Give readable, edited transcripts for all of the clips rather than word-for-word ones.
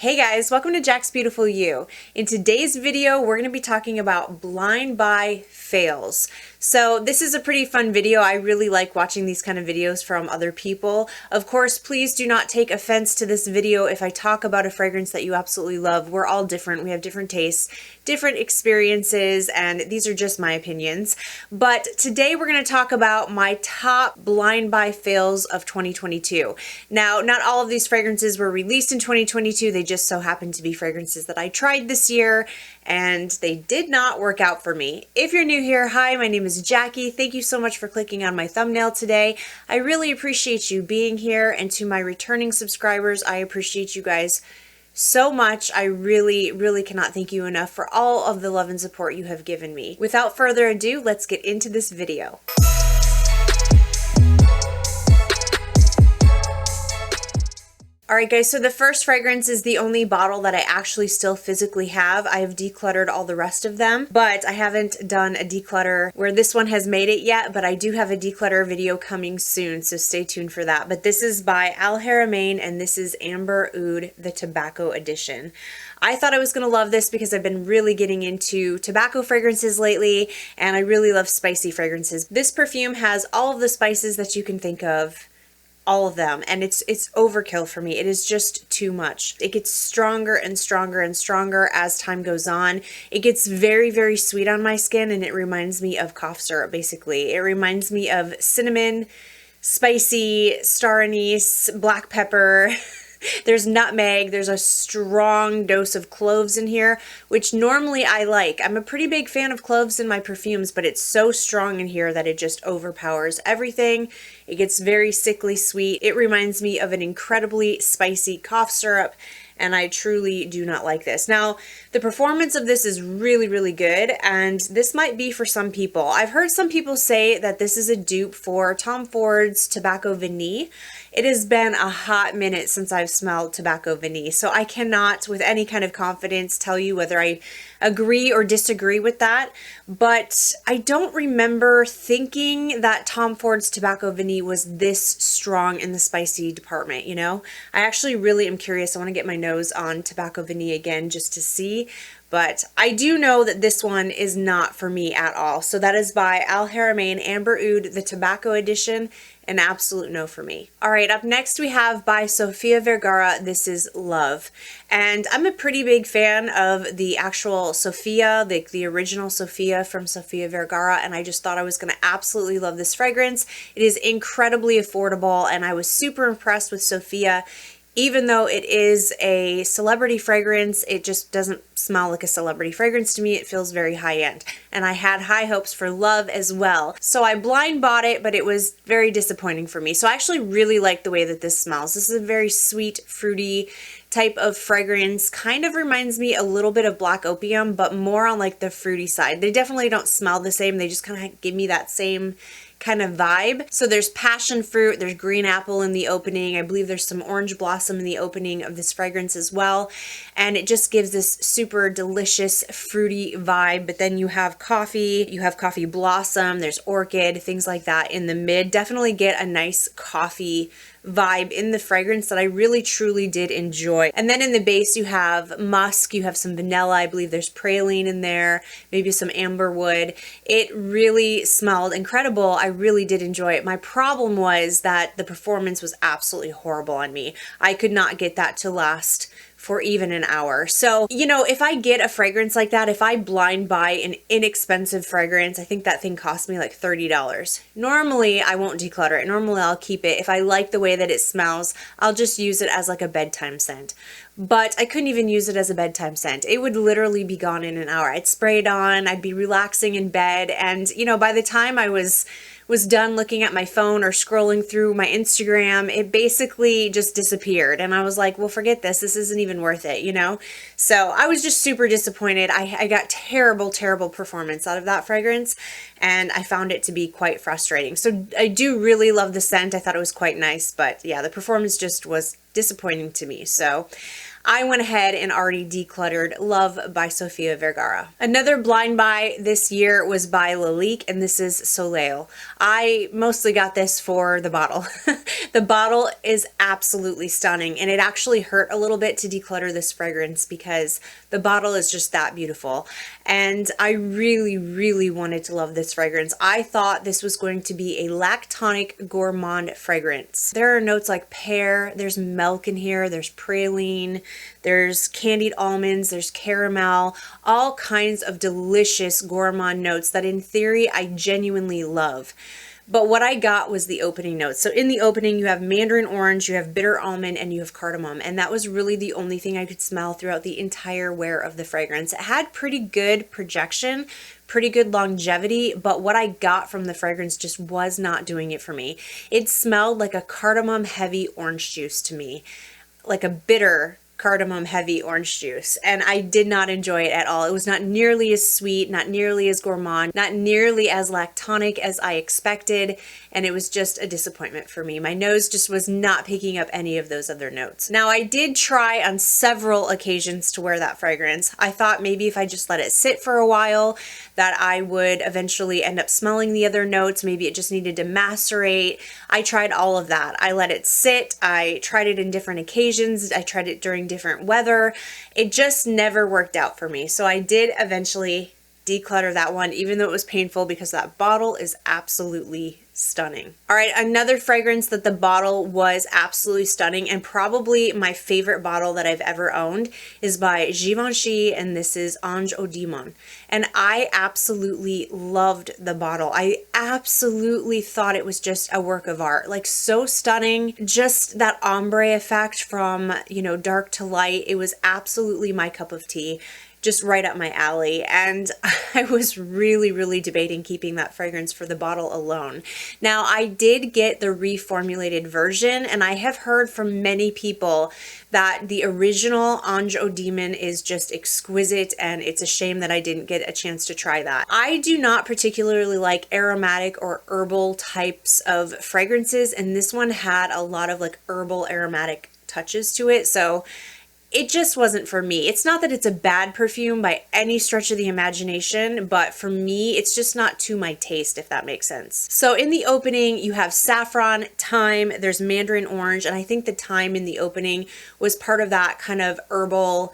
Hey guys, welcome to Jaxbeautifulyou. In today's video, we're going to be talking about blind buy fails. So this is a pretty fun video. I really like watching these kind of videos from other people. Of course, please do not take offense to this video if I talk about a fragrance that you absolutely love. We're all different. We have different tastes, different experiences, and these are just my opinions. But today we're going to talk about my top blind buy fails of 2022. Now, not all of these fragrances were released in 2022. They just so happened to be fragrances that I tried this year, and they did not work out for me. If you're new here, hi, my name is Jackie. Thank you so much for clicking on my thumbnail today. I really appreciate you being here, and to my returning subscribers, I appreciate you guys so much. I really cannot thank you enough for all of the love and support you have given me. Without further ado, let's get into this video. Alright guys, so the first fragrance is the only bottle that I actually still physically have. I have decluttered all the rest of them, but I haven't done a declutter where this one has made it yet, but I do have a declutter video coming soon, so stay tuned for that. But this is by Haramain, and this is Amber Oud, the Tobacco Edition. I thought I was going to love this because I've been really getting into tobacco fragrances lately, and I really love spicy fragrances. This perfume has all of the spices that you can think of. All of them, and it's overkill for me. It is just too much. It gets stronger and stronger and stronger as time goes on. It gets very sweet on my skin, and it reminds me of cough syrup, basically. It reminds me of cinnamon, spicy, star anise, black pepper. There's nutmeg, there's a strong dose of cloves in here, which normally I like. I'm a pretty big fan of cloves in my perfumes, but it's so strong in here that it just overpowers everything. It gets very sickly sweet. It reminds me of an incredibly spicy cough syrup, and I truly do not like this. Now, the performance of this is really good, and this might be for some people. I've heard some people say that this is a dupe for Tom Ford's Tobacco Vanille. It has been a hot minute since I've smelled Tobacco Vanille, so I cannot with any kind of confidence tell you whether I agree or disagree with that, but I don't remember thinking that Tom Ford's Tobacco Vanille was this strong in the spicy department, you know? I actually really am curious. I want to get my nose on Tobacco Vanille again just to see, but I do know that this one is not for me at all. So that is by Haramain, Amber Oud, the Tobacco Edition. An absolute no for me. All right, up next we have by Sofia Vergara, this is Love. And I'm a pretty big fan of the actual Sofia, the original Sofia from Sofia Vergara, and I just thought I was gonna absolutely love this fragrance. It is incredibly affordable, and I was super impressed with Sofia. Even though it is a celebrity fragrance, it just doesn't smell like a celebrity fragrance to me. It feels very high-end. And I had high hopes for Love as well. So I blind bought it, but it was very disappointing for me. So I actually really like the way that this smells. This is a very sweet, fruity type of fragrance. Kind of reminds me a little bit of Black Opium, but more on like the fruity side. They definitely don't smell the same. They just kind of give me that same kind of vibe. So there's passion fruit, there's green apple in the opening. I believe there's some orange blossom in the opening of this fragrance as well. And it just gives this super delicious fruity vibe. But then you have coffee blossom, there's orchid, things like that in the mid. Definitely get a nice coffee vibe in the fragrance that I really truly did enjoy. And then in the base you have musk, you have some vanilla, I believe there's praline in there, maybe some amber wood. It really smelled incredible. I really did enjoy it. My problem was that the performance was absolutely horrible on me. I could not get that to last for even an hour. So, you know, if I get a fragrance like that, if I blind buy an inexpensive fragrance, I think that thing cost me like $30. Normally, I won't declutter it. Normally, I'll keep it. If I like the way that it smells, I'll just use it as like a bedtime scent. But I couldn't even use it as a bedtime scent. It would literally be gone in an hour. I'd spray it on, I'd be relaxing in bed, and you know, by the time I was done looking at my phone or scrolling through my Instagram, it basically just disappeared. And I was like, well, forget this. This isn't even worth it, you know? So I was just super disappointed. I got terrible performance out of that fragrance, and I found it to be quite frustrating. So I do really love the scent. I thought it was quite nice, but yeah, the performance just was disappointing to me. So I went ahead and already decluttered Love by Sofia Vergara. Another blind buy this year was by Lalique, and this is Soleil. I mostly got this for the bottle. The bottle is absolutely stunning, and it actually hurt a little bit to declutter this fragrance because the bottle is just that beautiful. And I really, really wanted to love this fragrance. I thought this was going to be a lactonic gourmand fragrance. There are notes like pear, there's milk in here, there's praline, there's candied almonds, there's caramel, all kinds of delicious gourmand notes that in theory I genuinely love. But what I got was the opening notes. So in the opening, you have mandarin orange, you have bitter almond, and you have cardamom. And that was really the only thing I could smell throughout the entire wear of the fragrance. It had pretty good projection, pretty good longevity, but what I got from the fragrance just was not doing it for me. It smelled like a cardamom heavy orange juice to me, like a bitter cardamom heavy orange juice, and I did not enjoy it at all. It was not nearly as sweet, not nearly as gourmand, not nearly as lactonic as I expected, and it was just a disappointment for me. My nose just was not picking up any of those other notes. Now, I did try on several occasions to wear that fragrance. I thought maybe if I just let it sit for a while that I would eventually end up smelling the other notes. Maybe it just needed to macerate. I tried all of that. I let it sit. I tried it in different occasions. I tried it during different weather. It just never worked out for me. So I did eventually declutter that one, even though it was painful, because that bottle is absolutely stunning. All right, another fragrance that the bottle was absolutely stunning, and probably my favorite bottle that I've ever owned, is by Givenchy, and this is Ange au Demon. And I absolutely loved the bottle. I absolutely thought it was just a work of art, like so stunning. Just that ombre effect from, you know, dark to light. It was absolutely my cup of tea. Just right up my alley, and I was really, really debating keeping that fragrance for the bottle alone. Now, I did get the reformulated version, and I have heard from many people that the original Ange au Demon is just exquisite, and it's a shame that I didn't get a chance to try that. I do not particularly like aromatic or herbal types of fragrances, and this one had a lot of like herbal aromatic touches to it, so it just wasn't for me. It's not that it's a bad perfume by any stretch of the imagination, but for me, it's just not to my taste, if that makes sense. So in the opening, you have saffron, thyme, there's mandarin orange, and I think the thyme in the opening was part of that kind of herbal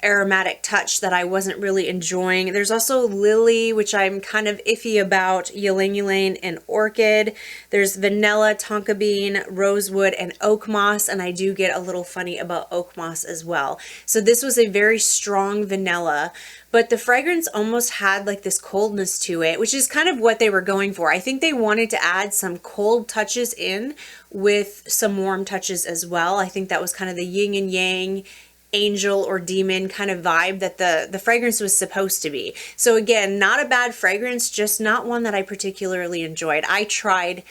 aromatic touch that I wasn't really enjoying. There's also lily, which I'm kind of iffy about, ylang ylang, and orchid. There's vanilla, tonka bean, rosewood, and oak moss, and I do get a little funny about oak moss as well. So this was a very strong vanilla, but the fragrance almost had like this coldness to it, which is kind of what they were going for. I think they wanted to add some cold touches in with some warm touches as well. I think that was kind of the yin and yang, angel or demon kind of vibe that the fragrance was supposed to be. So again, not a bad fragrance, just not one that I particularly enjoyed. I tried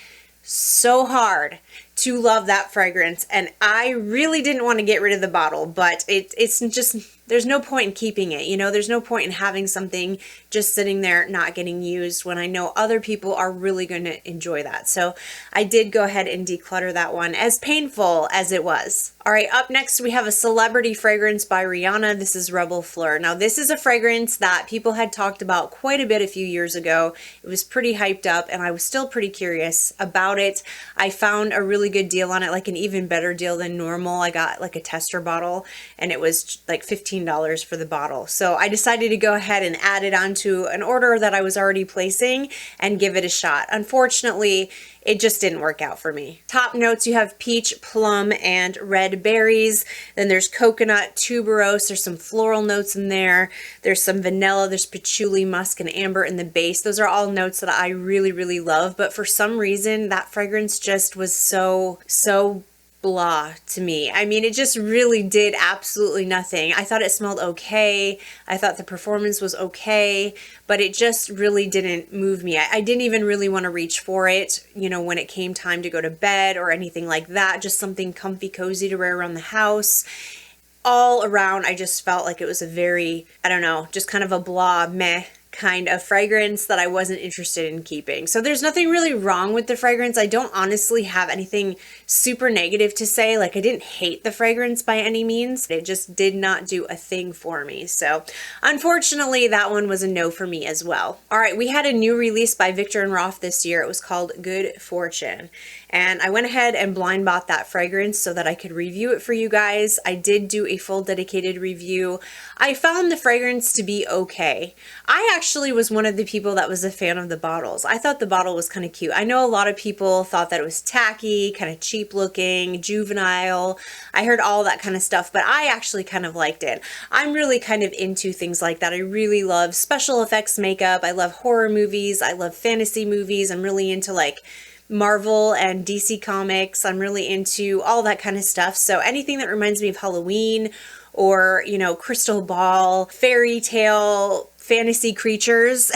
so hard to love that fragrance, and I really didn't want to get rid of the bottle, but it's just, there's no point in keeping it, you know, there's no point in having something just sitting there not getting used when I know other people are really going to enjoy that. So I did go ahead and declutter that one, as painful as it was. All right, up next we have a celebrity fragrance by Rihanna. This is Rebl Fleur. Now this is a fragrance that people had talked about quite a bit a few years ago. It was pretty hyped up, and I was still pretty curious about it. I found a really good deal on it, like an even better deal than normal. I got like a tester bottle, and it was like $15 for the bottle. So I decided to go ahead and add it onto an order that I was already placing and give it a shot. Unfortunately, it just didn't work out for me. Top notes, you have peach, plum, and red berries. Then there's coconut, tuberose. There's some floral notes in there. There's some vanilla. There's patchouli, musk, and amber in the base. Those are all notes that I really, really love. But for some reason, that fragrance just was so blah to me. I mean, it just really did absolutely nothing. I thought it smelled okay. I thought the performance was okay, but it just really didn't move me. I didn't even really want to reach for it, you know, when it came time to go to bed or anything like that. Just something comfy, cozy to wear around the house. All around, I just felt like it was a very, I don't know, just kind of a blah, meh kind of fragrance that I wasn't interested in keeping. So there's nothing really wrong with the fragrance. I don't honestly have anything super negative to say. Like, I didn't hate the fragrance by any means. It just did not do a thing for me. So unfortunately, that one was a no for me as well. All right, we had a new release by Viktor and Rolf this year. It was called Good Fortune. And I went ahead and blind bought that fragrance so that I could review it for you guys. I did do a full dedicated review. I found the fragrance to be okay. I actually was one of the people that was a fan of the bottles. I thought the bottle was kind of cute. I know a lot of people thought that it was tacky, kind of cheap looking, juvenile. I heard all that kind of stuff, but I actually kind of liked it. I'm really kind of into things like that. I really love special effects makeup. I love horror movies. I love fantasy movies. I'm really into like Marvel and DC Comics. I'm really into all that kind of stuff. So anything that reminds me of Halloween or, you know, crystal ball, fairy tale, fantasy creatures,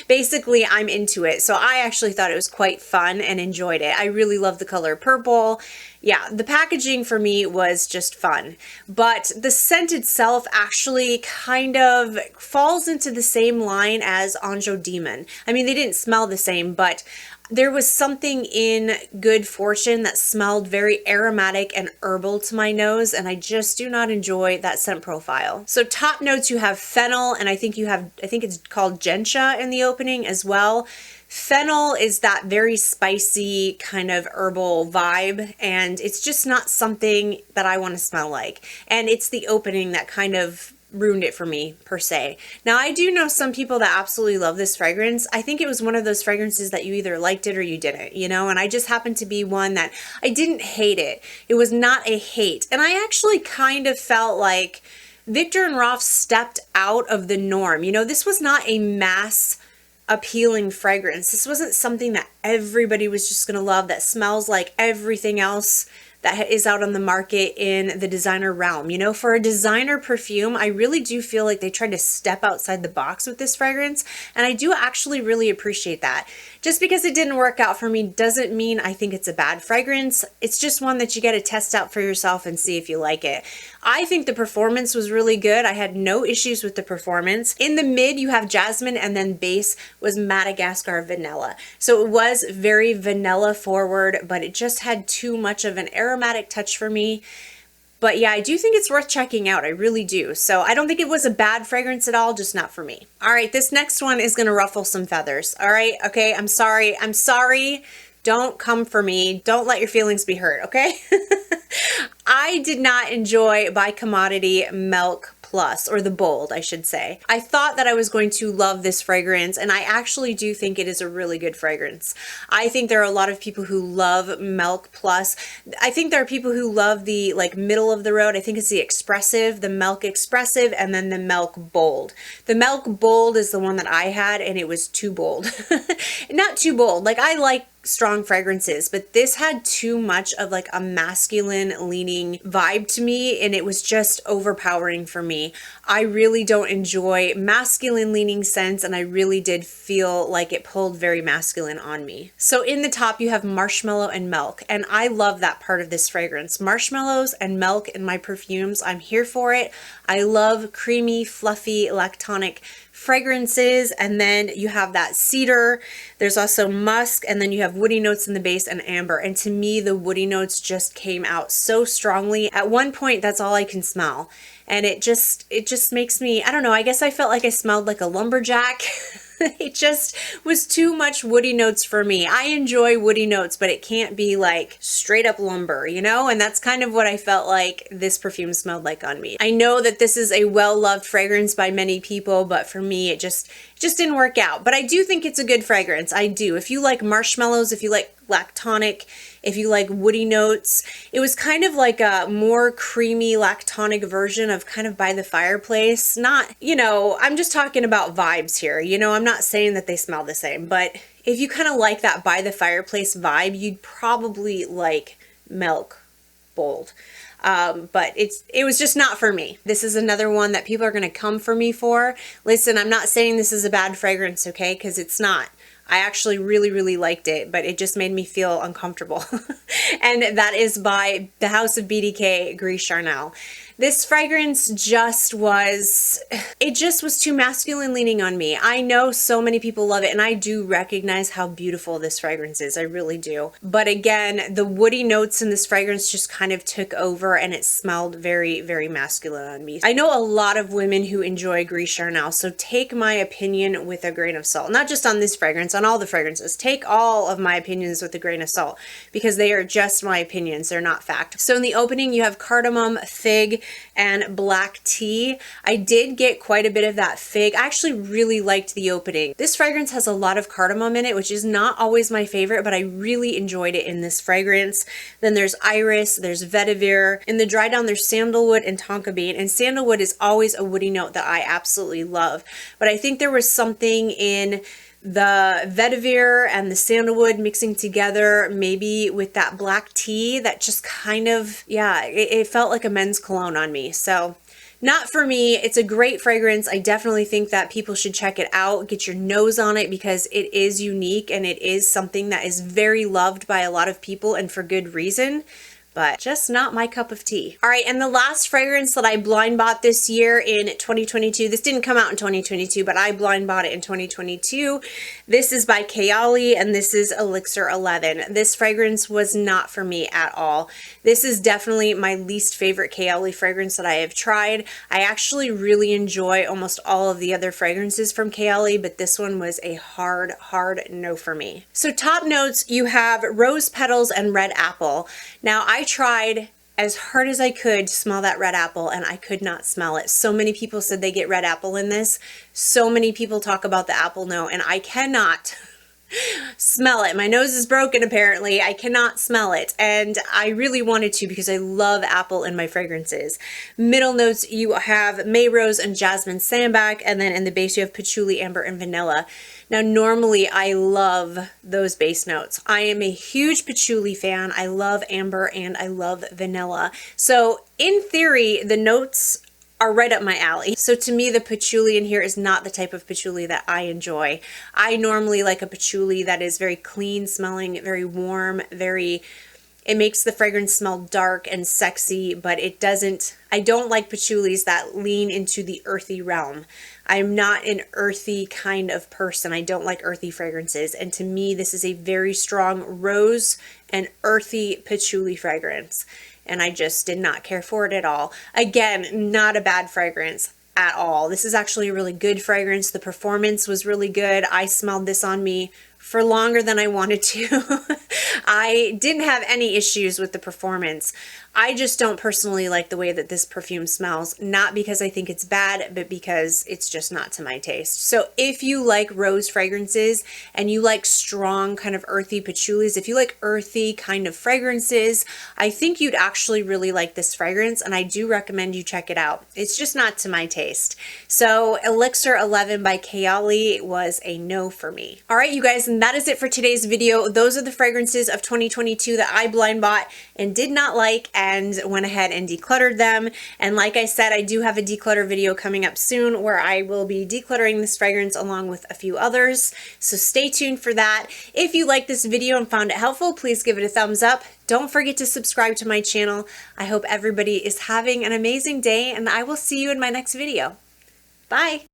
basically I'm into it. So I actually thought it was quite fun and enjoyed it. I really love the color purple. Yeah, the packaging for me was just fun, but the scent itself actually kind of falls into the same line as Ange Demon. I mean, they didn't smell the same, but there was something in Good Fortune that smelled very aromatic and herbal to my nose, and I just do not enjoy that scent profile. So top notes, you have fennel, and I think it's called Gentian in the opening as well. Fennel is that very spicy kind of herbal vibe, and it's just not something that I want to smell like. And it's the opening that kind of ruined it for me, per se. Now, I do know some people that absolutely love this fragrance. I think it was one of those fragrances that you either liked it or you didn't, you know, and I just happened to be one that I didn't hate it. It was not a hate. And I actually kind of felt like Viktor and Rolf stepped out of the norm. You know, this was not a mass appealing fragrance. This wasn't something that everybody was just going to love, that smells like everything else that is out on the market in the designer realm. You know, for a designer perfume, I really do feel like they tried to step outside the box with this fragrance, and I do actually really appreciate that. Just because it didn't work out for me doesn't mean I think it's a bad fragrance. It's just one that you got to test out for yourself and see if you like it. I think the performance was really good. I had no issues with the performance. In the mid, you have jasmine, and then base was Madagascar vanilla. So it was very vanilla forward, but it just had too much of an aromatic touch for me. But yeah, I do think it's worth checking out. I really do. So I don't think it was a bad fragrance at all, just not for me. All right, this next one is going to ruffle some feathers. All right, okay, I'm sorry. I'm sorry. Don't come for me. Don't let your feelings be hurt, okay? I did not enjoy By Commodity Milk Plus, or the Bold, I should say. I thought that I was going to love this fragrance, and I actually do think it is a really good fragrance. I think there are a lot of people who love Milk Plus. I think there are people who love the like middle of the road. I think it's the Expressive, the Milk Expressive, and then the Milk Bold. The Milk Bold is the one that I had, and it was too bold. Not too bold. Like, I like strong fragrances, but this had too much of like a masculine leaning vibe to me, and it was just overpowering for me. I really don't enjoy masculine leaning scents, and I really did feel like it pulled very masculine on me. So in the top you have marshmallow and milk, and I love that part of this fragrance. Marshmallows and milk in my perfumes, I'm here for it. I love creamy, fluffy, lactonic fragrances, and then you have that cedar, there's also musk, and then you have woody notes in the base and amber, and to me the woody notes just came out so strongly. At one point that's all I can smell, and it just makes me, I don't know, I guess I felt like I smelled like a lumberjack. It just was too much woody notes for me. I enjoy woody notes, but it can't be like straight up lumber, you know? And that's kind of what I felt like this perfume smelled like on me. I know that this is a well-loved fragrance by many people, but for me, it just didn't work out. But I do think it's a good fragrance. I do. If you like marshmallows, if you like lactonic, if you like woody notes, it was kind of like a more creamy lactonic version of kind of By the Fireplace. Not, you know, I'm just talking about vibes here. You know, I'm not saying that they smell the same, but if you kind of like that By the Fireplace vibe, you'd probably like Milk Bold. But it was just not for me. This is another one that people are going to come for me for. Listen, I'm not saying this is a bad fragrance, okay? Because it's not. I actually really liked it, but it just made me feel uncomfortable. And that is by the House of BDK Gris Charnel. This fragrance just was, it just was too masculine leaning on me. I know so many people love it, and I do recognize how beautiful this fragrance is. I really do. But again, the woody notes in this fragrance just kind of took over, and it smelled very, very masculine on me. I know a lot of women who enjoy Gris Charnel, so take my opinion with a grain of salt. Not just on this fragrance, on all the fragrances. Take all of my opinions with a grain of salt, because they are just my opinions. They're not fact. So in the opening, you have cardamom, fig, and black tea. I did get quite a bit of that fig. I actually really liked the opening. This fragrance has a lot of cardamom in it, which is not always my favorite, but I really enjoyed it in this fragrance. Then there's iris, there's vetiver. In the dry down, there's sandalwood and tonka bean, and sandalwood is always a woody note that I absolutely love. But I think there was something in the vetiver and the sandalwood mixing together, maybe with that black tea, that just kind of, yeah, it felt like a men's cologne on me. So not for me. It's a great fragrance. I definitely think that people should check it out, get your nose on it, because it is unique and it is something that is very loved by a lot of people, and for good reason. But just not my cup of tea. All right, and the last fragrance that I blind bought this year in 2022, this didn't come out in 2022, but I blind bought it in 2022. This is by Kayali, and this is Elixir 11. This fragrance was not for me at all. This is definitely my least favorite Kayali fragrance that I have tried. I actually really enjoy almost all of the other fragrances from Kayali, but this one was a hard no for me. So top notes, you have rose petals and red apple. Now, I tried as hard as I could to smell that red apple, and I could not smell it. So many people said they get red apple in this. So many people talk about the apple note, and I cannot smell it. My nose is broken apparently. I cannot smell it, and I really wanted to because I love apple in my fragrances. Middle notes, you have May Rose and Jasmine Sambac, and then in the base you have Patchouli, Amber, and Vanilla. Now normally I love those base notes. I am a huge patchouli fan. I love amber and I love vanilla. So in theory, the notes are right up my alley. So to me, the patchouli in here is not the type of patchouli that I enjoy. I normally like a patchouli that is very clean smelling, very warm, it makes the fragrance smell dark and sexy, but it doesn't, I don't like patchoulis that lean into the earthy realm. I'm not an earthy kind of person. I don't like earthy fragrances. And to me, this is a very strong rose and earthy patchouli fragrance. And I just did not care for it at all. Again, not a bad fragrance at all. This is actually a really good fragrance. The performance was really good. I smelled this on me for longer than I wanted to. I didn't have any issues with the performance. I just don't personally like the way that this perfume smells, not because I think it's bad, but because it's just not to my taste. So if you like rose fragrances and you like strong kind of earthy patchoulis, if you like earthy kind of fragrances, I think you'd actually really like this fragrance, and I do recommend you check it out. It's just not to my taste. So Elixir 11 by Kayali was a no for me. All right, you guys, and that is it for today's video. Those are the fragrances of 2022 that I blind bought and did not like, and went ahead and decluttered them. And like I said, I do have a declutter video coming up soon where I will be decluttering this fragrance along with a few others. So stay tuned for that. If you like this video and found it helpful, please give it a thumbs up. Don't forget to subscribe to my channel. I hope everybody is having an amazing day, and I will see you in my next video. Bye.